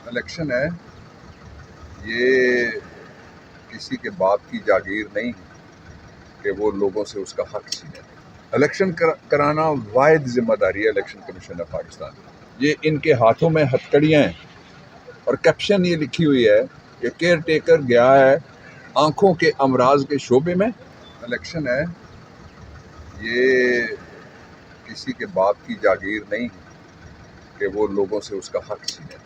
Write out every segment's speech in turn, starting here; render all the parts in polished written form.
Election ہے یہ کسی کے باپ کی جاگیر نہیں کہ وہ لوگوں سے اس کا حق چھینے۔ الیکشن کرانا واحد ذمہ داری ہے الیکشن کمیشن آف پاکستان۔ یہ ان کے ہاتھوں میں ہتھکڑیاں ہیں اور کیپشن یہ لکھی ہوئی ہے کہ کیئر ٹیکر گیا ہے آنکھوں کے امراض کے شعبے میں۔ الیکشن ہے یہ کسی کے باپ کی جاگیر نہیں کہ وہ لوگوں سے اس کا حق چھینے۔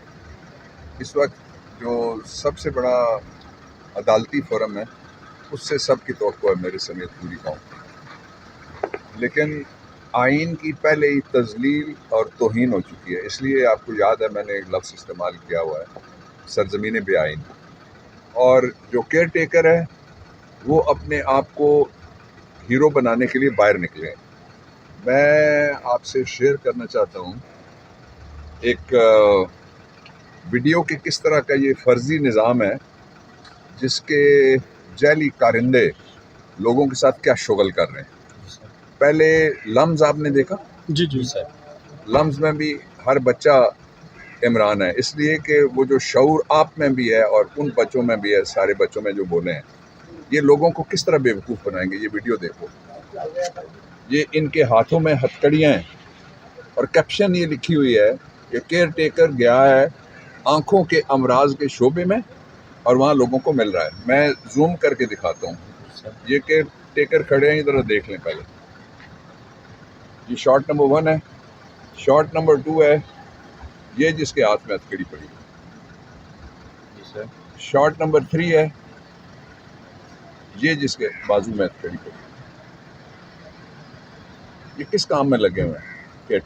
اس وقت جو سب سے بڑا عدالتی فورم ہے اس سے سب کی توقع ہے، میرے سمیت پوری قوم کی، لیکن آئین کی پہلے ہی تذلیل اور توہین ہو چکی ہے۔ اس لیے آپ کو یاد ہے میں نے ایک لفظ استعمال کیا ہوا ہے، سرزمین بے آئین۔ اور جو کیئر ٹیکر ہے وہ اپنے آپ کو ہیرو بنانے کے لیے باہر نکلے ہیں۔ میں آپ سے شیئر کرنا چاہتا ہوں ایک ویڈیو کہ کس طرح کا یہ فرضی نظام ہے جس کے جعلی کارندے لوگوں کے ساتھ کیا شغل کر رہے ہیں۔ پہلے لمز آپ نے دیکھا؟ جی سر۔ لمز میں بھی ہر بچہ عمران ہے، اس لیے کہ وہ جو شعور آپ میں بھی ہے اور ان بچوں میں بھی ہے، سارے بچوں میں جو بولے ہیں، یہ لوگوں کو کس طرح بیوقوف بنائیں گے۔ یہ ویڈیو دیکھو، یہ ان کے ہاتھوں میں ہتھکڑیاں ہیں اور کیپشن یہ لکھی ہوئی ہے کہ کیئر ٹیکر گیا ہے آنکھوں کے امراض کے شعبے میں اور وہاں لوگوں کو مل رہا ہے۔ میں زوم کر کے دکھاتا ہوں، یہ کیئر ٹیکر کھڑے ہیں، ادھر دیکھ لیں پہلے۔ یہ شاٹ نمبر 1 ہے، شاٹ نمبر 2 ہے یہ جس کے ہاتھ میں ہتھکڑی پڑی، شاٹ نمبر 3 ہے یہ جس کے بازو میں ہتھکڑی پڑی۔ یہ کس کام میں لگے ہوئے ہیں؟